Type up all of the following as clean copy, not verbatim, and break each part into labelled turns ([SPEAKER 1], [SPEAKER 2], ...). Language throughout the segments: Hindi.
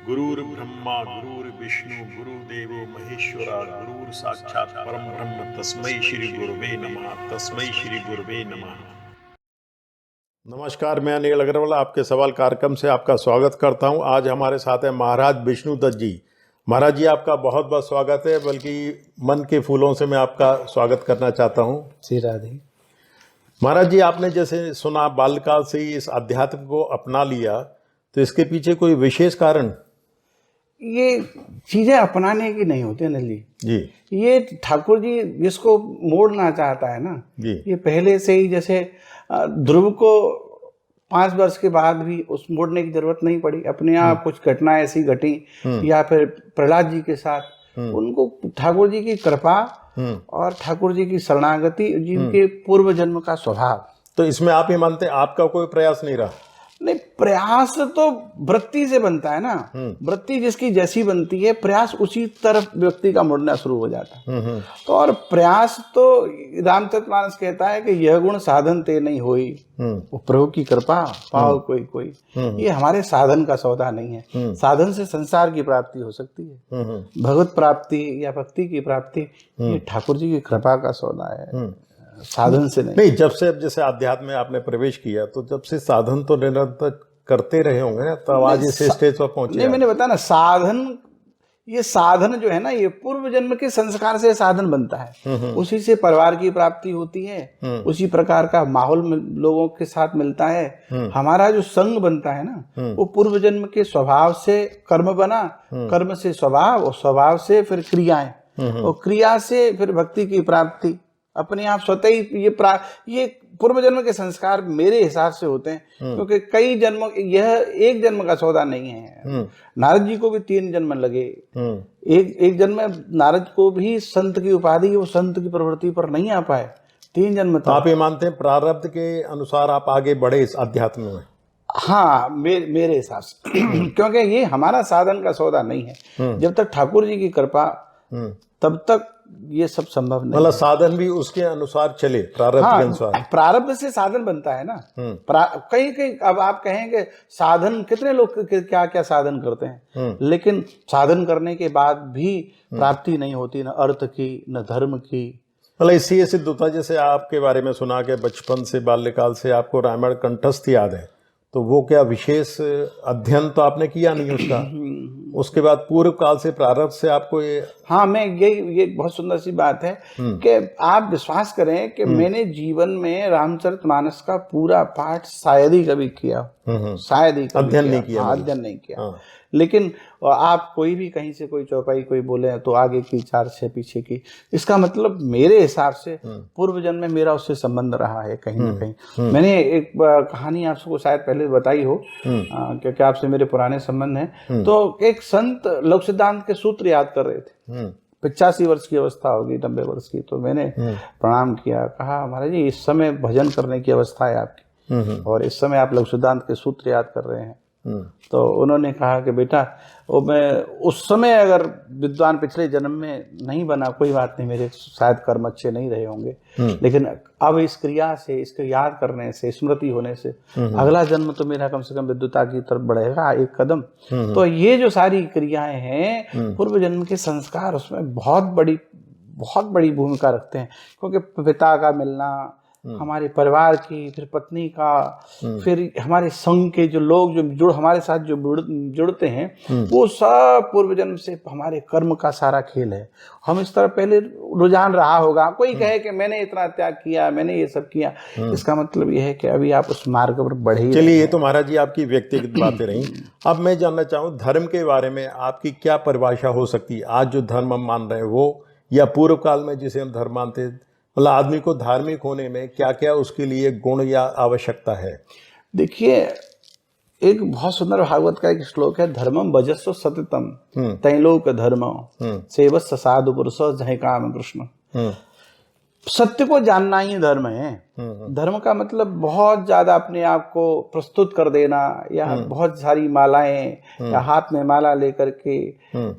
[SPEAKER 1] गुरुर्ब्रह्मा गुरुर्विष्णु गुरुदेवो महेश्वरा गुरुर साक्षात परम ब्रह्म तस्मै श्री गुरुवे नमः तस्मै श्री गुरुवे नमः। नमस्कार, मैं अनिल अग्रवाल आपके सवाल कार्यक्रम से आपका स्वागत करता हूं। आज हमारे साथ है महाराज विष्णु दत्त जी। महाराज जी, आपका बहुत बहुत स्वागत है, बल्कि मन के फूलों से मैं आपका स्वागत करना चाहता हूं।
[SPEAKER 2] श्री राधे।
[SPEAKER 1] महाराज जी, आपने जैसे सुना बाल्यकाल से ही इस अध्यात्म को अपना लिया, तो इसके पीछे कोई विशेष कारण?
[SPEAKER 2] ये चीजें अपनाने की नहीं होती अनिल
[SPEAKER 1] जी।
[SPEAKER 2] ये ठाकुर जी जिसको मोड़ना चाहता है ना
[SPEAKER 1] जी।
[SPEAKER 2] ये पहले से ही, जैसे ध्रुव को 5 वर्ष के बाद भी उस मोड़ने की जरूरत नहीं पड़ी। अपने आप कुछ घटना ऐसी घटी या फिर प्रहलाद जी के साथ उनको ठाकुर जी की कृपा और ठाकुर जी की शरणागति, जिनके पूर्व जन्म का स्वभाव।
[SPEAKER 1] तो इसमें आप ही मानते हैं आपका कोई प्रयास नहीं रहा?
[SPEAKER 2] नहीं, प्रयास तो वृत्ति से बनता है ना। वृत्ति जिसकी जैसी बनती है, प्रयास उसी तरफ व्यक्ति का मुड़ना शुरू हो जाता है। तो और प्रयास तो रामचरितमानस कहता है कि यह गुण साधन ते नहीं होई, वो प्रभु की कृपा पाओ कोई कोई। ये हमारे साधन का सौदा नहीं है। साधन से संसार की प्राप्ति हो सकती है, भगवत प्राप्ति या भक्ति की प्राप्ति ये ठाकुर जी की कृपा का सौदा है, साधन से नहीं।
[SPEAKER 1] जब से अब जैसे अध्यात्म में आपने प्रवेश किया, तो जब से साधन तो निरंतर करते रहे होंगे ना, तो आज इस स्टेज पर पहुंचे।
[SPEAKER 2] नहीं, मैंने बताया ना, साधन, ये साधन जो है ना, ये पूर्व जन्म के संस्कार से साधन बनता है। उसी से परिवार की प्राप्ति होती है, उसी प्रकार का माहौल लोगों के साथ मिलता है। हमारा जो संग बनता है ना, वो पूर्व जन्म के स्वभाव से कर्म बना, कर्म से स्वभाव, और स्वभाव से फिर क्रियाएं, और क्रिया से फिर भक्ति की प्राप्ति। अपने आप स्वतः ही ये पूर्व जन्म के संस्कार मेरे हिसाब से होते हैं, क्योंकि कई जन्मों, यह एक जन्म का सौदा नहीं है। नारद जी को भी 3 जन्म लगे। एक जन्म में नारद को भी संत की उपाधि, वो संत की प्रवृत्ति पर नहीं आ पाए, 3 जन्म तक।
[SPEAKER 1] आप ये मानते हैं प्रारब्ध के अनुसार आप आगे बढ़े इस अध्यात्म में?
[SPEAKER 2] हाँ, मेरे हिसाब से क्योंकि ये हमारा साधन का सौदा नहीं है। जब तक ठाकुर जी की कृपा, तब तक ये सब संभव नहीं।
[SPEAKER 1] मतलब साधन भी उसके अनुसार चले, प्रारब्ध के अनुसार।
[SPEAKER 2] प्रारब्ध से साधन बनता है ना। कहीं कहीं अब आप कहेंगे साधन, कितने लोग क्या क्या साधन करते हैं, लेकिन साधन करने के बाद भी प्राप्ति नहीं होती, न अर्थ की न धर्म की।
[SPEAKER 1] मतलब इसी ये सिद्ध होता है। जैसे आपके बारे में सुना कि बचपन से, बाल्यकाल से आपको रामायण कंठस्थ याद है, तो वो क्या विशेष अध्ययन तो आपने किया नहीं उसका? उसके बाद पूर्व काल से, प्रारब्ध से आपको ये?
[SPEAKER 2] हाँ, मैं ये बहुत सुंदर सी बात है कि आप विश्वास करें कि मैंने जीवन में रामचरितमानस का पूरा पाठ शायद ही कभी किया, शायद ही कभी
[SPEAKER 1] अध्ययन नहीं किया।
[SPEAKER 2] अध्ययन नहीं किया। लेकिन आप कोई भी कहीं से कोई चौपाई कोई बोले तो आगे की 4 6 पीछे की, इसका मतलब मेरे हिसाब से पूर्व जन्म में मेरा उससे संबंध रहा है कहीं ना कहीं। मैंने एक कहानी आपको शायद पहले बताई हो, क्योंकि आपसे मेरे पुराने संबंध हैं। तो एक संत लौक सिद्धांत के सूत्र याद कर रहे थे। 85 वर्ष की अवस्था होगी, 90 वर्ष की। तो मैंने प्रणाम किया, कहा महाराज जी इस समय भजन करने की अवस्था है आपकी, और इस समय आप लौक सिद्धांत के सूत्र याद कर रहे हैं। तो उन्होंने कहा कि बेटा, वो मैं उस समय अगर विद्वान पिछले जन्म में नहीं बना, कोई बात नहीं, मेरे शायद कर्म अच्छे नहीं रहे होंगे, लेकिन अब इस क्रिया से, इसको याद करने से, स्मृति होने से अगला जन्म तो मेरा कम से कम विद्वता की तरफ बढ़ेगा एक कदम। तो ये जो सारी क्रियाएं हैं, पूर्व जन्म के संस्कार उसमें बहुत बड़ी भूमिका रखते हैं। क्योंकि पिता का मिलना, हमारे परिवार की, फिर पत्नी का, फिर हमारे संघ के जो लोग जो हमारे साथ जो जुड़ते हैं, वो सब पूर्व जन्म से हमारे कर्म का सारा खेल है। हम इस तरह पहले रुझान रहा होगा, कोई कहे कि मैंने इतना त्याग किया, मैंने ये सब किया, इसका मतलब ये है कि अभी आप उस मार्ग पर बढ़े।
[SPEAKER 1] चलिए, ये तो महाराज जी आपकी व्यक्तिगत बातें रही। अब मैं जानना चाहूँ धर्म के बारे में आपकी क्या परिभाषा हो सकती है? आज जो धर्म हम मान रहे हैं वो, या पूर्व काल में जिसे हम धर्म मानते, मतलब आदमी को धार्मिक होने में क्या क्या उसके लिए गुण या आवश्यकता है?
[SPEAKER 2] देखिए, एक बहुत सुंदर भागवत का एक श्लोक है, धर्मम भजस्व सततम तैलोक धर्म सेवस्व साधु पुरुष जय काम कृष्ण। सत्य को जानना ही धर्म है। धर्म का मतलब बहुत ज्यादा अपने आप को प्रस्तुत कर देना, या बहुत सारी मालाएं, या हाथ में माला लेकर के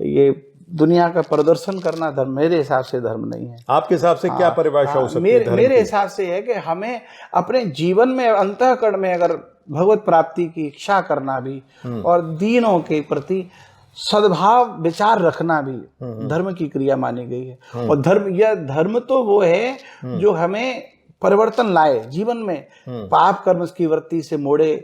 [SPEAKER 2] ये दुनिया का प्रदर्शन करना धर्म, मेरे हिसाब से धर्म नहीं है।
[SPEAKER 1] आपके हिसाब से क्या परिभाषा हो सकती है?
[SPEAKER 2] मेरे हिसाब से है कि हमें अपने जीवन में, अंतःकरण में अगर भगवत प्राप्ति की इच्छा करना भी, और दीनों के प्रति सद्भाव विचार रखना भी धर्म की क्रिया मानी गई है। और धर्म तो वो है जो हमें परिवर्तन लाए जीवन में, पाप कर्म की वृत्ति से मोड़े,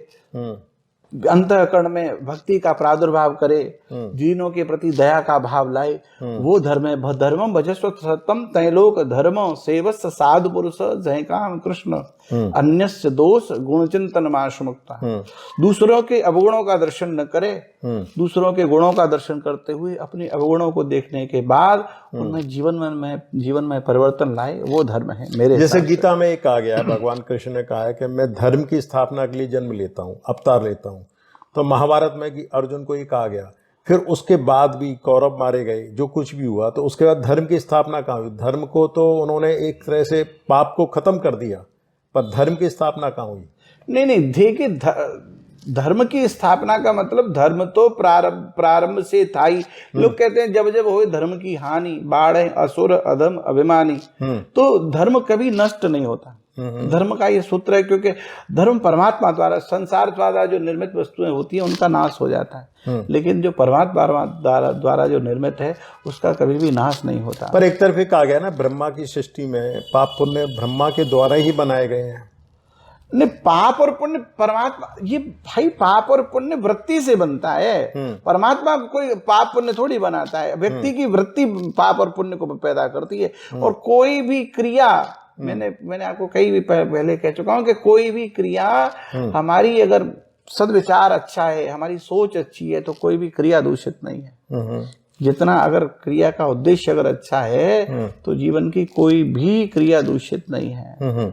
[SPEAKER 2] अंतःकरण में भक्ति का प्रादुर्भाव करे, जीनों के प्रति दया का भाव लाए, वो धर्म है। धर्मम भजस्व सत्यम तैलोक धर्म सेवस साधु पुरुष जय काम कृष्ण अन्यस्य दोष गुण चिंतन माश मुक्ता। दूसरों के अवगुणों का दर्शन न करे, दूसरों के गुणों का दर्शन करते हुए अपने अवगुणों को देखने के बाद उनमें जीवन में परिवर्तन लाए, वो धर्म है मेरे।
[SPEAKER 1] जैसे गीता में एक आ गया है, भगवान कृष्ण ने कहा है कि मैं धर्म की स्थापना के लिए जन्म लेता हूँ, अवतार लेता हूँ। तो महाभारत में कि अर्जुन को ये कहा गया, फिर उसके बाद भी कौरव मारे गए, जो कुछ भी हुआ, तो उसके बाद धर्म की स्थापना कहाँ हुई? धर्म को तो उन्होंने एक तरह से पाप को खत्म कर दिया, पर धर्म की स्थापना कहाँ हुई?
[SPEAKER 2] नहीं देखिए, धर्म की स्थापना का मतलब धर्म तो प्रारंभ से था ही। लोग कहते हैं जब जब हो धर्म की हानि, बाढ़ असुर अधम अभिमानी, तो धर्म कभी नष्ट नहीं होता। धर्म का ये सूत्र है, क्योंकि धर्म परमात्मा द्वारा, संसार द्वारा जो निर्मित वस्तुएं होती हैं उनका नाश हो जाता है, लेकिन जो परमात्मा द्वारा जो निर्मित है उसका कभी भी नाश नहीं होता।
[SPEAKER 1] पर एक तरफ कहा गया ना, ब्रह्मा की सृष्टि में पाप पुण्य ब्रह्मा के द्वारा ही बनाए गए हैं।
[SPEAKER 2] नहीं, पाप और पुण्य परमात्मा, ये भाई पाप और पुण्य वृत्ति से बनता है। परमात्मा कोई पाप पुण्य थोड़ी बनाता है, व्यक्ति की वृत्ति पाप और पुण्य को पैदा करती है। और कोई भी क्रिया, मैंने आपको कई भी पहले कह चुका हूं कि कोई भी क्रिया हमारी अगर सद्विचार अच्छा है, हमारी सोच अच्छी है, तो कोई भी क्रिया दूषित नहीं है। जितना अगर क्रिया का उद्देश्य अगर अच्छा है तो जीवन की कोई भी क्रिया दूषित नहीं है।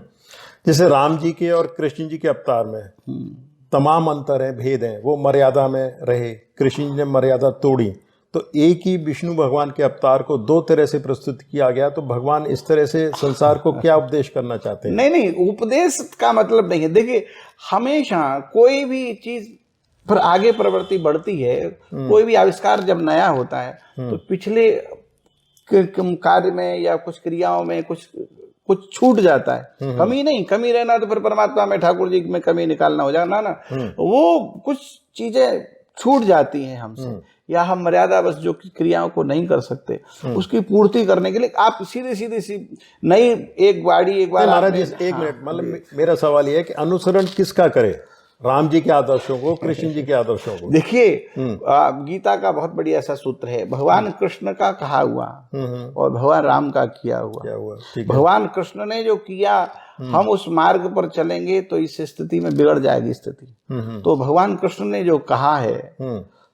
[SPEAKER 1] जैसे राम जी के और कृष्ण जी के अवतार में तमाम अंतर है, भेद हैं, वो मर्यादा में रहे, कृष्ण जी ने मर्यादा तोड़ी। तो एक ही विष्णु भगवान के अवतार को दो तरह से प्रस्तुत किया गया, तो भगवान इस तरह से संसार को क्या उपदेश करना चाहते हैं?
[SPEAKER 2] नहीं, उपदेश का मतलब नहीं है। देखिए, हमेशा कोई भी चीज पर आगे प्रवृत्ति बढ़ती है, कोई भी आविष्कार जब नया होता है तो पिछले कार्य में या कुछ क्रियाओं में कुछ छूट जाता है। कमी नहीं, कमी रहना तो फिर परमात्मा में ठाकुर जी में कमी निकालना हो जाना ना। वो कुछ चीजें छूट जाती हैं हमसे, या हम मर्यादा बस जो क्रियाओं को नहीं कर सकते, उसकी पूर्ति करने के लिए आप सीधी नई एक बार
[SPEAKER 1] महाराज एक मिनट, मतलब मेरा सवाल ये है कि अनुसरण किसका करे, राम जी के आदर्शों को, कृष्ण जी के आदर्शों को?
[SPEAKER 2] देखिए, गीता का बहुत बढ़िया ऐसा सूत्र है, भगवान कृष्ण का कहा हुआ और भगवान राम का किया हुआ। भगवान कृष्ण ने जो किया, हम उस मार्ग पर चलेंगे तो इस स्थिति में बिगड़ जाएगी स्थिति। तो भगवान कृष्ण ने जो कहा है,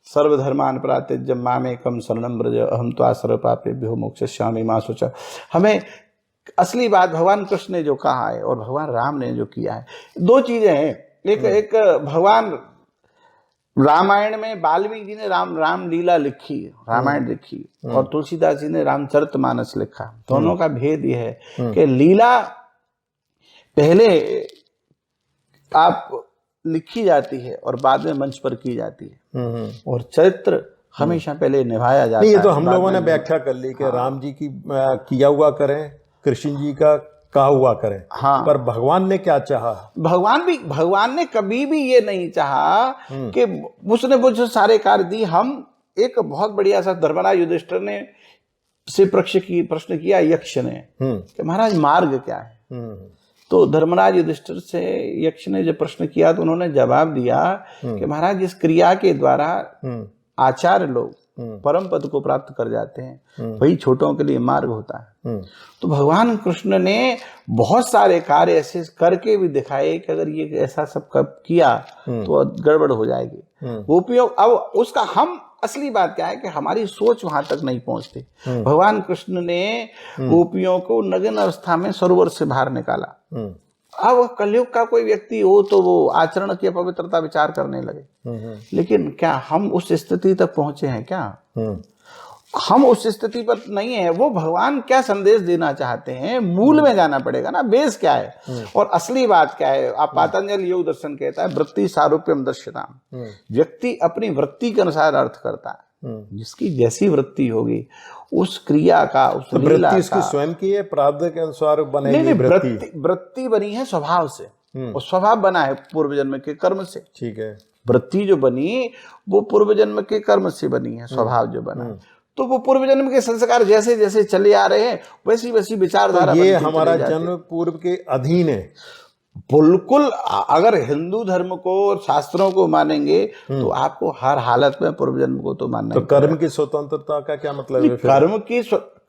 [SPEAKER 2] सर्वधर्मान प्रात्यज्य मामेकम शरणं व्रज अहम त्वा सर्व पापेभ्यो मोक्षयिष्यामि मा शुचः। हमें असली बात भगवान कृष्ण ने जो कहा है और भगवान राम ने जो किया है, दो चीजें हैं। एक भगवान रामायण में वाल्मीकि जी ने राम लीला लिखी, रामायण लिखी, और तुलसीदास जी ने रामचरितमानस लिखा। दोनों का भेद यह है कि लीला पहले आप लिखी जाती है और बाद में मंच पर की जाती है, और चरित्र हमेशा पहले निभाया जाता है।
[SPEAKER 1] ये तो हम लोगों ने व्याख्या कर ली कि राम जी की किया हुआ करें, कृष्ण जी का कहा हुआ करें।
[SPEAKER 2] हाँ,
[SPEAKER 1] पर भगवान ने क्या चाहा?
[SPEAKER 2] भगवान ने कभी भी ये नहीं चाहा कि उसने मुझे सारे कार्य दी। हम एक बहुत बढ़िया सा धर्मराज युधिष्ठिर ने से प्रश्न किया यक्ष ने कि महाराज मार्ग क्या है? तो धर्मराज युधिष्ठिर से यक्ष ने जब प्रश्न किया तो उन्होंने जवाब दिया कि महाराज, इस क्रिया के द्वारा आचार्य लोग परम पद को प्राप्त कर जाते हैं, वही छोटों के लिए मार्ग होता है। तो भगवान कृष्ण ने बहुत सारे कार्य ऐसे करके भी दिखाए कि अगर ये ऐसा सब किया तो गड़बड़ हो जाएगी। गोपियों, अब उसका हम असली बात क्या है कि हमारी सोच वहां तक नहीं पहुंचती। भगवान कृष्ण ने गोपियों को नग्न अवस्था में सरोवर से बाहर निकाला। अब कलयुग का कोई व्यक्ति हो तो वो आचरण की पवित्रता विचार करने लगे, लेकिन क्या हम उस स्थिति तक पहुंचे हैं? क्या हम उस स्थिति पर नहीं है? वो भगवान क्या संदेश देना चाहते हैं, मूल में जाना पड़ेगा ना, बेस क्या है और असली बात क्या है। आप पातंजलि योग दर्शन कहता है वृत्ति सारूप्यम दर्शिताम, व्यक्ति अपनी वृत्ति के अनुसार अर्थ करता है। जिसकी जैसी वृत्ति होगी उस क्रिया का, उस लीला का,
[SPEAKER 1] उसकी स्वयं की है, प्रारब्ध के अनुसार बनेगी।
[SPEAKER 2] नहीं, वृत्ति बनी है स्वभाव से, और स्वभाव बना है पूर्व जन्म के कर्म से।
[SPEAKER 1] ठीक है।
[SPEAKER 2] वृत्ति जो बनी वो पूर्व जन्म के कर्म से बनी है, स्वभाव जो बना है। तो वो पूर्व जन्म के संस्कार जैसे जैसे चले आ रहे हैं वैसी वैसी विचारधारा
[SPEAKER 1] तो ये
[SPEAKER 2] बनती
[SPEAKER 1] हमारा
[SPEAKER 2] चली जाती है।
[SPEAKER 1] जन्म पूर्व के अधीन है।
[SPEAKER 2] बिल्कुल, अगर हिंदू धर्म को और शास्त्रों को मानेंगे तो आपको हर हालत में पूर्व जन्म को तो मानना
[SPEAKER 1] तो
[SPEAKER 2] ही
[SPEAKER 1] कर्म की स्वतंत्रता का क्या मतलब है फिर?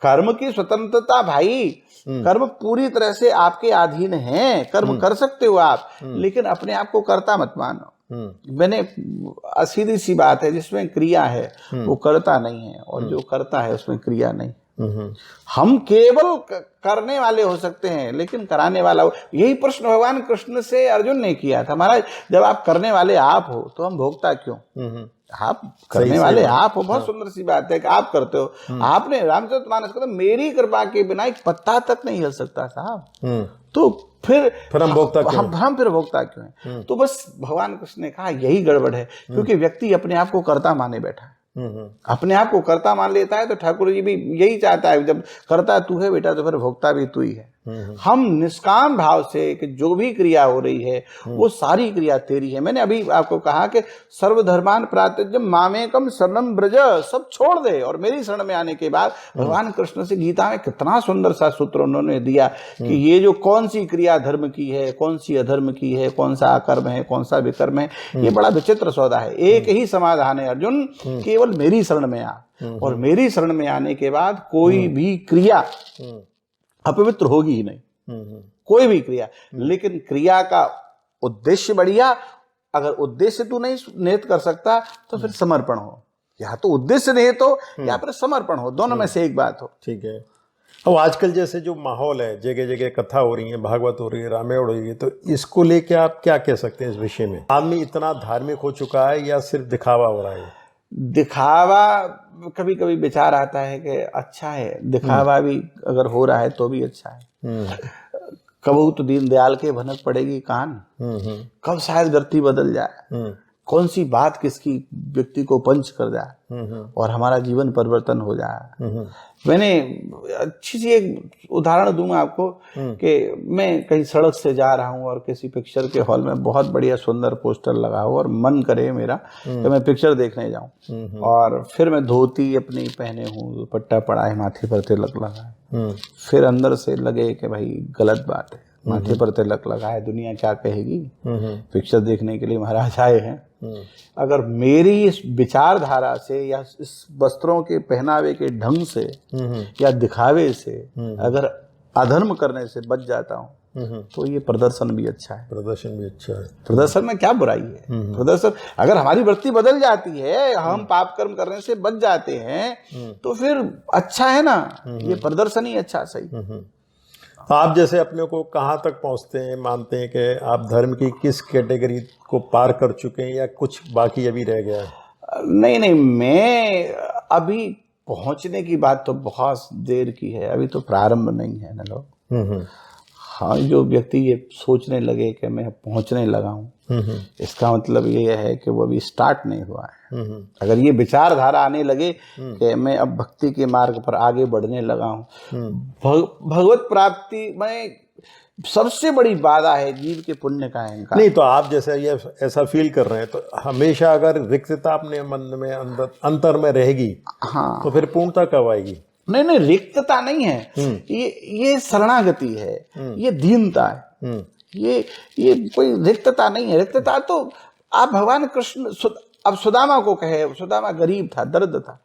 [SPEAKER 2] कर्म की स्वतंत्रता भाई, कर्म पूरी तरह से आपके अधीन है, कर्म कर सकते हो आप, लेकिन अपने आप को कर्ता मत मानो। मैंने सीधी सी बात है, जिसमें क्रिया है वो कर्ता नहीं है, और जो करता है उसमें क्रिया नहीं। हम केवल करने वाले हो सकते हैं लेकिन कराने वाला हो। यही प्रश्न भगवान कृष्ण से अर्जुन ने किया था, महाराज जब आप करने वाले आप हो तो हम भोगता क्यों? आप करने वाले आप हो, बहुत सुंदर सी बात है कि आप करते हो। आपने रामचरितमानस को तो मेरी कृपा के बिना एक पत्ता तक नहीं हिल सकता साहब, तो फिर
[SPEAKER 1] हम भोगता क्यों?
[SPEAKER 2] हम फिर भोगता क्यों है? तो बस भगवान कृष्ण ने कहा यही गड़बड़ है, क्योंकि व्यक्ति अपने आप को कर्ता माने बैठा है। अपने आप को कर्ता मान लेता है तो ठाकुर जी भी यही चाहता है, जब कर्ता तू है बेटा तो फिर भोक्ता भी तू ही है। हम निष्काम भाव से कि जो भी क्रिया हो रही है वो सारी क्रिया तेरी है। मैंने अभी आपको कहा कि सर्वधर्मान प्रात्यज्य मामेकम शरणम ब्रज, सब छोड़ दे और मेरी शरण में आने के बाद भगवान कृष्ण से गीता में कितना सुंदर सा सूत्र उन्होंने दिया कि ये जो कौन सी क्रिया धर्म की है, कौन सी अधर्म की है, कौन सा अकर्म है, कौन सा विकर्म है, ये बड़ा विचित्र सौदा है। एक ही समाधान है अर्जुन, केवल मेरी शरण में आ, और मेरी शरण में आने के बाद कोई भी क्रिया अपवित्र होगी ही नहीं, कोई भी क्रिया। लेकिन क्रिया का उद्देश्य बढ़िया, अगर उद्देश्य तू नहीं निहित कर सकता तो फिर समर्पण हो, या तो उद्देश्य निहित हो या फिर समर्पण हो, दोनों में से एक बात हो।
[SPEAKER 1] ठीक है। अब आजकल जैसे जो माहौल है, जगह जगह कथा हो रही है, भागवत हो रही है, रामायण हो रही है, तो इसको लेके आप क्या कह सकते हैं इस विषय में? आदमी इतना धार्मिक हो चुका है या सिर्फ दिखावा हो रहा है?
[SPEAKER 2] दिखावा, कभी कभी विचार आता है कि अच्छा है दिखावा भी अगर हो रहा है तो भी अच्छा है। कबहू तो दीनदयाल के भनक पड़ेगी कान, कब शायद गति बदल जाए, कौन सी बात किसकी व्यक्ति को पंच कर जाए और हमारा जीवन परिवर्तन हो जाए। मैंने अच्छी सी एक उदाहरण दूंगा आपको कि मैं कहीं सड़क से जा रहा हूं और किसी पिक्चर के हॉल में बहुत बढ़िया सुंदर पोस्टर लगा हो और मन करे मेरा कि मैं पिक्चर देखने जाऊं, और फिर मैं धोती अपनी पहने हूं, दुपट्टा पड़ा है, माथे पर तिलक लगा है, फिर अंदर से लगे कि भाई गलत बात है, माथे पर तिलक लगा है, दुनिया क्या कहेगी, पिक्चर देखने के लिए महाराज आए हैं। अगर मेरी इस विचारधारा से या इस वस्त्रों के पहनावे के ढंग से या दिखावे से अगर अधर्म करने से बच जाता हूँ तो ये प्रदर्शन भी अच्छा है।
[SPEAKER 1] प्रदर्शन भी अच्छा है।
[SPEAKER 2] प्रदर्शन में क्या बुराई है? प्रदर्शन, अगर हमारी वृत्ति बदल जाती है, हम पाप कर्म करने से बच जाते हैं तो फिर अच्छा है ना, ये प्रदर्शन ही अच्छा सही।
[SPEAKER 1] आप जैसे अपने को कहाँ तक पहुँचते हैं, मानते हैं कि आप धर्म की किस कैटेगरी को पार कर चुके हैं या कुछ बाकी अभी रह गया है?
[SPEAKER 2] नहीं, मैं अभी पहुंचने की बात तो बहुत देर की है, अभी तो प्रारंभ नहीं है ना लोग। हाँ, जो व्यक्ति ये सोचने लगे कि मैं पहुंचने लगा हूँ, इसका मतलब ये है कि वो अभी स्टार्ट नहीं हुआ है। अगर ये विचारधारा आने लगे कि मैं अब भक्ति के मार्ग पर आगे बढ़ने लगा हूँ, भगवत प्राप्ति में सबसे बड़ी बाधा है जीव के पुण्य का अहंकार।
[SPEAKER 1] नहीं, तो आप जैसे ये ऐसा फील कर रहे हैं तो हमेशा अगर रिक्तता अपने मन में अंतर में रहेगी, हाँ, तो फिर पूर्णता कब आएगी?
[SPEAKER 2] नहीं, रिक्तता नहीं है, ये शरणागति है, ये दीनता है, ये कोई रिक्तता नहीं है। रिक्तता तो आप भगवान कृष्ण, अब सुदामा को कहे, सुदामा गरीब था, दर्द था,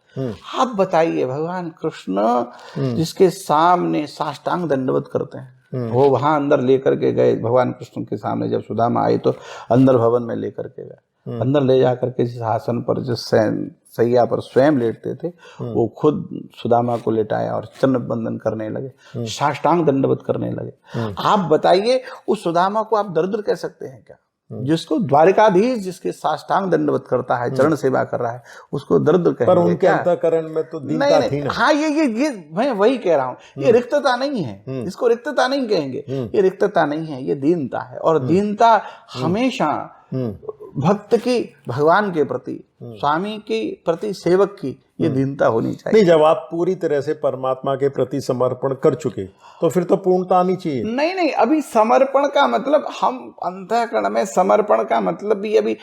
[SPEAKER 2] आप बताइए भगवान कृष्ण जिसके सामने साष्टांग दंडवत करते हैं, वो वहां अंदर लेकर के गए, भगवान कृष्ण के सामने जब सुदामा आए तो अंदर भवन में लेकर के गए, अंदर ले जाकर के जिस आसन पर, जिस सैया पर स्वयं लेटते थे, वो खुद सुदामा को लेटाया और चरण बंदन करने लगे, साष्टांग दंडवत करने लगे। आप बताइए उस सुदामा को आप दरिद्र कह सकते हैं क्या? जिसको द्वारिकाधीश जिसके साष्टांग दंडवत करता है, चरण सेवा कर रहा है, उसको दरिद्र कहेंगे?
[SPEAKER 1] पर उनके अंतःकरण में तो दीनता थी ना।
[SPEAKER 2] हाँ, ये मैं वही कह रहा हूँ, ये रिक्तता नहीं है, इसको रिक्तता नहीं कहेंगे, ये रिक्तता नहीं है, ये दीनता है। और दीनता हमेशा भक्त की, भगवान के प्रति, स्वामी के प्रति, सेवक की ये दीनता होनी चाहिए।
[SPEAKER 1] नहीं, जब आप पूरी तरह से परमात्मा के प्रति समर्पण कर चुके तो फिर तो पूर्णता आनी चाहिए।
[SPEAKER 2] नहीं, अभी समर्पण का मतलब, हम अंतःकरण में समर्पण का मतलब भी अभी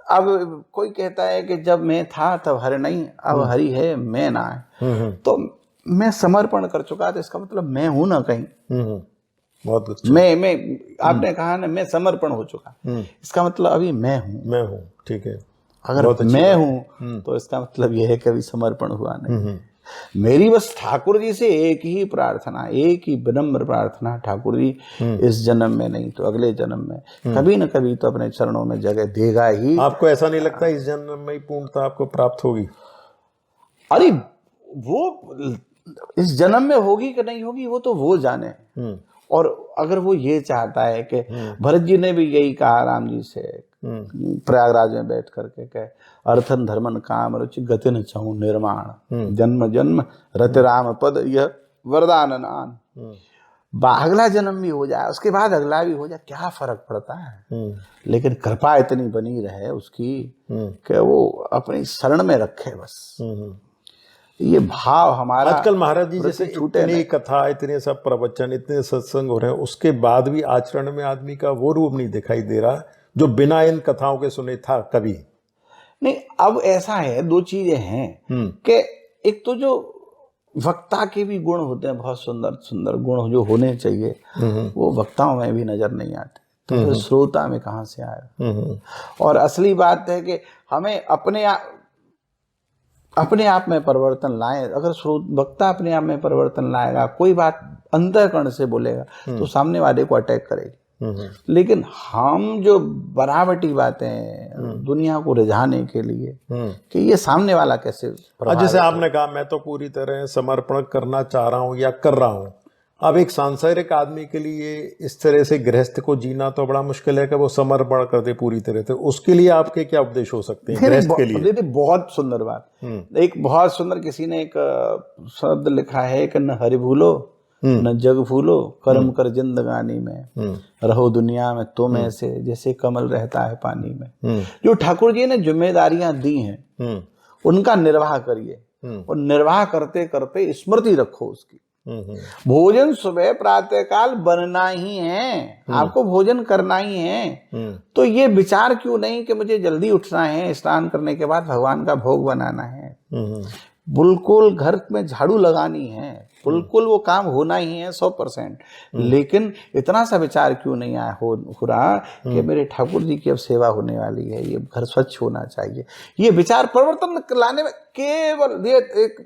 [SPEAKER 2] अब कोई कहता है कि जब मैं था तब हरि नहीं, अब हरि है मैं ना है, तो मैं समर्पण कर चुका, तो इसका मतलब मैं हूं ना कहीं।
[SPEAKER 1] बहुत अच्छा।
[SPEAKER 2] मैं आपने कहा ना मैं समर्पण हो चुका, इसका मतलब अभी मैं हूं।
[SPEAKER 1] ठीक है।
[SPEAKER 2] अगर मैं हूं तो इसका मतलब यह है कि अभी समर्पण हुआ नहीं। मेरी बस ठाकुर जी से एक ही प्रार्थना, एक ही विनम्र प्रार्थना, ठाकुर जी इस जन्म में नहीं तो अगले जन्म में कभी न कभी तो अपने चरणों में जगह देगा ही।
[SPEAKER 1] आपको ऐसा नहीं लगता इस जन्म में ही पूर्णता आपको प्राप्त होगी?
[SPEAKER 2] अरे वो इस जन्म में होगी कि नहीं होगी वो तो वो जाने। और अगर वो ये चाहता है कि भरत जी ने भी यही कहा राम जी से प्रयागराज में बैठ करके कहे, अर्थन धर्मन काम रुचि गति न चाहूं निर्माण, जन्म जन्म रति राम पद यह वरदान आन। अगला जन्म भी हो जाए, उसके बाद अगला भी हो जाए, क्या फर्क पड़ता है। लेकिन कृपा इतनी बनी रहे उसकी कि वो अपनी शरण में रखे बस। ये भाव हमारा
[SPEAKER 1] आजकल महाराज जी जैसे
[SPEAKER 2] छूटे
[SPEAKER 1] इतनी कथा, इतने सब प्रवचन, इतने सत्संग हो रहे हैं, उसके बाद भी आचरण में आदमी का वो रूप नहीं दिखाई दे रहा जो बिना इन कथाओं के सुने था कभी
[SPEAKER 2] नहीं। अब ऐसा है, दो चीजें हैं कि एक तो जो वक्ता के भी गुण होते हैं, बहुत सुंदर सुंदर गुण जो होने चाहिए, वो वक्ताओं में भी नजर नहीं आते, तो फिर श्रोता में कहां से आए। और असली बात है कि हमें अपने आप में परिवर्तन लाए। अगर वक्ता अपने आप में परिवर्तन लाएगा, कोई बात अंतःकरण से बोलेगा तो सामने वाले को अटैक करेगी। लेकिन हम जो बनावटी बातें दुनिया को रिझाने के लिए कि ये सामने वाला कैसे
[SPEAKER 1] जैसे आपने कहा मैं तो पूरी तरह समर्पण करना चाह रहा हूं या कर रहा हूं, अब एक सांसारिक आदमी के लिए इस तरह से गृहस्थ को जीना तो बड़ा मुश्किल है कि वो समर्पण कर दे पूरी तरह से। उसके लिए आपके क्या उपदेश हो सकते हैं गृहस्थ के लिए?
[SPEAKER 2] बहुत सुंदर बात, एक बहुत सुंदर किसी ने एक शब्द लिखा है कि न हरि भूलो न जग भूलो, कर्म कर जिंदगानी में, रहो दुनिया में तुम ऐसे जैसे कमल रहता है पानी में। जो ठाकुर जी ने जिम्मेदारियां दी हैं उनका निर्वाह करिए, और निर्वाह करते करते स्मृति रखो उसकी। भोजन सुबह प्रातः काल बनना ही है, आपको भोजन करना ही है। तो ये विचार क्यों नहीं कि मुझे जल्दी उठना है, स्नान करने के बाद भगवान का भोग बनाना है, बिल्कुल घर में झाड़ू लगानी है, बिल्कुल वो काम होना ही है 100%। लेकिन इतना सा विचार क्यों नहीं आया हो रहा कि मेरे ठाकुर जी की अब सेवा होने वाली है, ये घर स्वच्छ होना चाहिए। ये विचार परिवर्तन लाने में केवल एक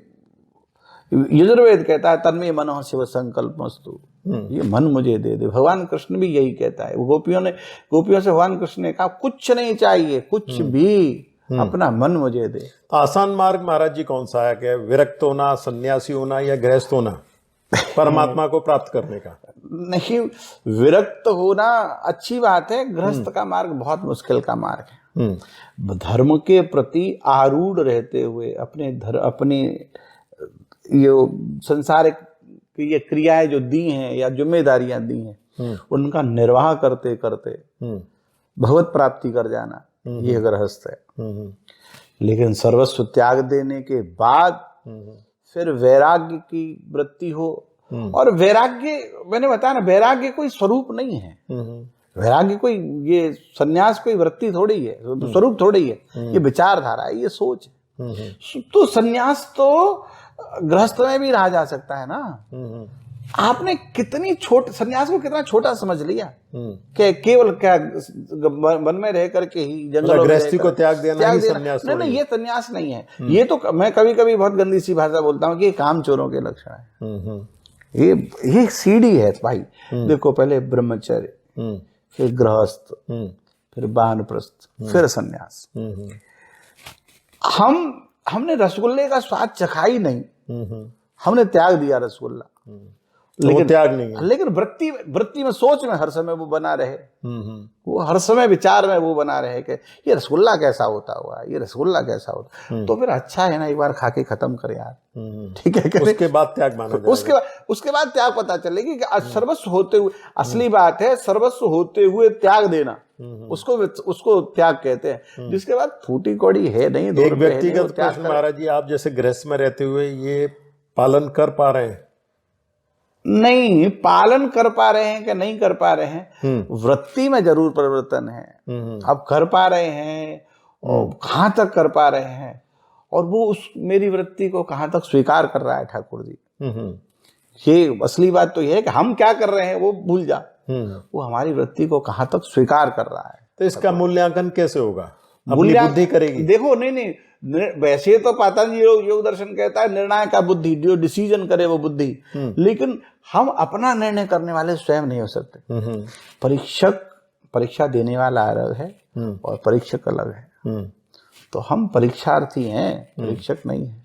[SPEAKER 2] यजुर्वेद कहता है तन्मे मनो शिव संकल्प मस्तु, ये मन मुझे दे दे। भगवान कृष्ण भी यही कहता है। गोपियों से भगवान कृष्ण ने कहा कुछ नहीं चाहिए, कुछ भी, अपना मन मुझे दे।
[SPEAKER 1] आसान मार्ग महाराज जी कौन सा है कि विरक्त होना, सन्यासी होना या गृहस्थ होना परमात्मा को प्राप्त करने का?
[SPEAKER 2] नहीं, विरक्त होना अच्छी बात है, गृहस्थ का मार्ग बहुत मुश्किल का मार्ग है। धर्म के प्रति आरूढ़ रहते हुए अपने ये संसारिक ये क्रियाएं जो दी हैं या जिम्मेदारियां दी हैं उनका निर्वाह करते करते भगवत प्राप्ति कर जाना, ये गृहस्थ है। लेकिन सर्वस्व त्याग देने के बाद फिर वैराग्य की वृत्ति हो, और वैराग्य मैंने बताया ना, वैराग्य कोई स्वरूप नहीं है। वैराग्य कोई ये सन्यास कोई वृत्ति थोड़ी है, स्वरूप थोड़ी है, ये विचारधारा है, ये सोच है। तो सन्यास तो गृहस्थ में भी रहा जा सकता है ना। आपने कितनी सन्यास को कितना छोटा समझ लिया कि केवल क्या वन में रह करके ही जंगलों
[SPEAKER 1] गृहस्थी को त्याग देना ही सन्यास?
[SPEAKER 2] नहीं, ये सन्यास नहीं है। ये तो मैं कभी कभी बहुत गंदी सी भाषा बोलता हूँ कि ये काम चोरों के लक्षण है। ये सीढ़ी है भाई। देखो, पहले ब्रह्मचर्य, फिर गृहस्थ, फिर वानप्रस्थ, फिर सन्यास। हमने रसगुल्ले का स्वाद चखा ही नहीं, हमने त्याग दिया रसगुल्ला। लेकिन त्याग नहीं है। लेकिन वृत्ति में सोच में हर समय वो बना रहे, वो हर समय विचार में वो बना रहे कि ये रसगुल्ला कैसा होता हुआ, ये रसगुल्ला कैसा होता। तो फिर अच्छा है ना, एक बार खा के खत्म कर यार, ठीक है। उसके बाद त्याग माना जाएगा। उसके बाद त्याग पता चलेगी कि सर्वस्व होते हुए, असली बात है सर्वस्व होते हुए त्याग देना, उसको त्याग कहते हैं। जिसके बाद फूटी कौड़ी है नहीं।
[SPEAKER 1] एक व्यक्तिगत प्रश्न महाराज जी, आप जैसे गृहस्थ में रहते हुए ये पालन कर पा रहे हैं?
[SPEAKER 2] नहीं, पालन कर पा रहे हैं कि नहीं कर पा रहे हैं, वृत्ति में जरूर परिवर्तन है। अब कर पा रहे हैं, और कहाँ तक कर पा रहे हैं, और वो उस मेरी वृत्ति को कहाँ तक स्वीकार कर रहा है ठाकुर जी। ये असली बात तो ये है कि हम क्या कर रहे हैं वो भूल जा, वो हमारी वृत्ति को कहाँ तक स्वीकार कर रहा है।
[SPEAKER 1] तो इसका मूल्यांकन कैसे होगा? अपनी बुद्धि करेगी?
[SPEAKER 2] देखो, नहीं, वैसे तो पतंजलि योग दर्शन कहता है निर्णय का बुद्धि, जो डिसीजन करे वो बुद्धि, लेकिन हम अपना निर्णय करने वाले स्वयं नहीं हो सकते। परीक्षा देने वाला अलग है और परीक्षक अलग है। तो हम परीक्षार्थी हैं, परीक्षक नहीं है।